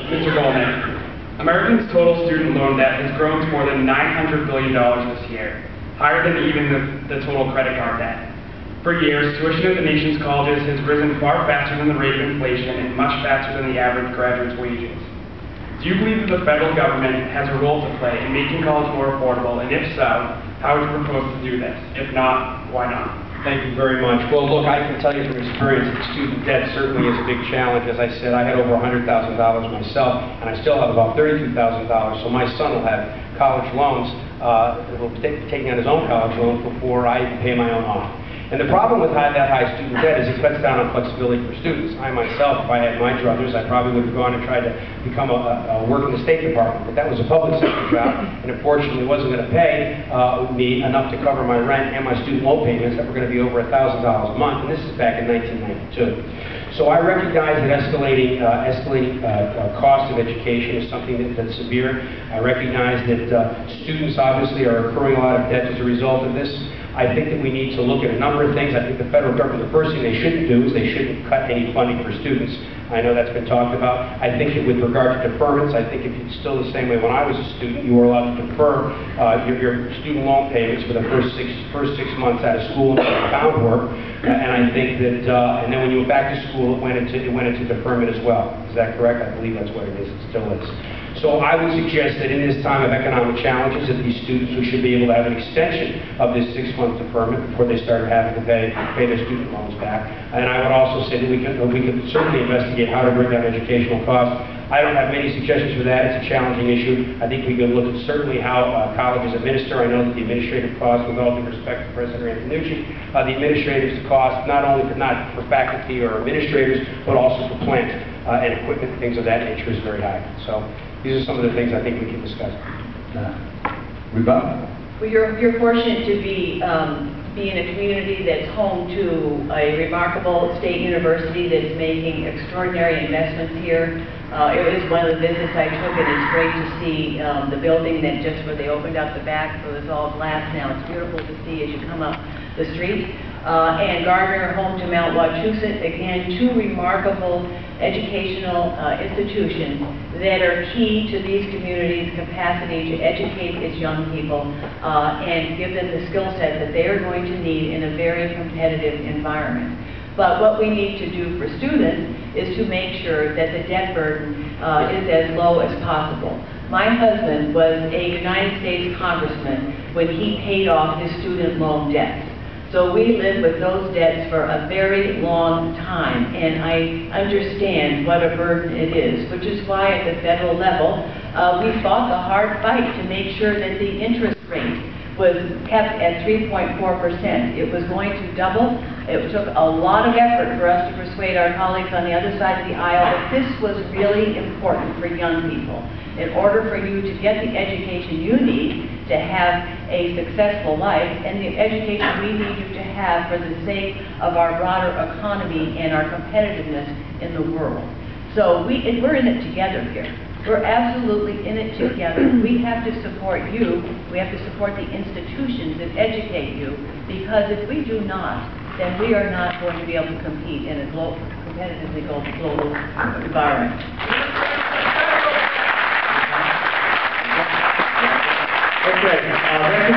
Mr. Golnik, Americans' total student loan debt has grown to more than $900 billion this year, higher than even the total credit card debt. For years, tuition at the nation's colleges has risen far faster than the rate of inflation and much faster than the average graduate's wages. Do you believe that the federal government has a role to play in making college more affordable, and if so, how would you propose to do this? If not, why not? Thank you very much. Well, look, I can tell you from experience that student debt certainly is a big challenge. As I said, I had over $100,000 myself, and I still have about $32,000. So my son will have college loans, will be taking on his own college loans before I pay my own off. And the problem with that high student debt is it cuts down on flexibility for students. I myself, if I had my druthers, I probably would have gone and tried to become work in the State Department, but that was a public sector job, and unfortunately wasn't going to pay me enough to cover my rent and my student loan payments that were going to be over $1,000 a month, and this is back in 1992. So I recognize that escalating cost of education is something that's severe. I recognize that students obviously are accruing a lot of debt as a result of this. I think that we need to look at a number of things. I think the federal government, the first thing they shouldn't do is they shouldn't cut any funding for students. I know that's been talked about. I think that with regard to deferments, I think if it's still the same way when I was a student, you were allowed to defer your student loan payments for the first six months out of school until you found work. And I think that, and then when you went back to school, it went into deferment as well. Is that correct? I believe that's what it is. It still is. So I would suggest that in this time of economic challenges, that these students who should be able to have an extension of this 6-month deferment before they start having to pay their student loans back. And I would also say that we could certainly investigate how to bring down educational costs. I don't have many suggestions for that. It's a challenging issue. I think we could look at certainly how colleges administer. I know that the administrative costs, with all due respect to President Antonucci, the administrative costs not for faculty or administrators, but also for plant and equipment and things of that nature is very high. So these are some of the things I think we can discuss. Well, you're fortunate to be in a community that's home to a remarkable state university that's making extraordinary investments here. It was one of the visits I took, and it's great to see the building that just where they opened up the back, so it's all glass now. It's beautiful to see as you come up the street. And Gardner, home to Mount Wachusett, again, two remarkable educational institutions that are key to these communities' capacity to educate its young people and give them the skill set that they are going to need in a very competitive environment. But what we need to do for students is to make sure that the debt burden is as low as possible. My husband was a United States congressman when he paid off his student loan debts. So we lived with those debts for a very long time, and I understand what a burden it is, which is why at the federal level, we fought the hard fight to make sure that the interest rate was kept at 3.4%. It was going to double. It took a lot of effort for us to persuade our colleagues on the other side of the aisle that this was really important for young people. In order for you to get the education you need to have a successful life, and the education we need you to have for the sake of our broader economy and our competitiveness in the world. So we're in it together here. We're absolutely in it together. We have to support you. We have to support the institutions that educate you, because if we do not, then we are not going to be able to compete in a competitively global environment. okay.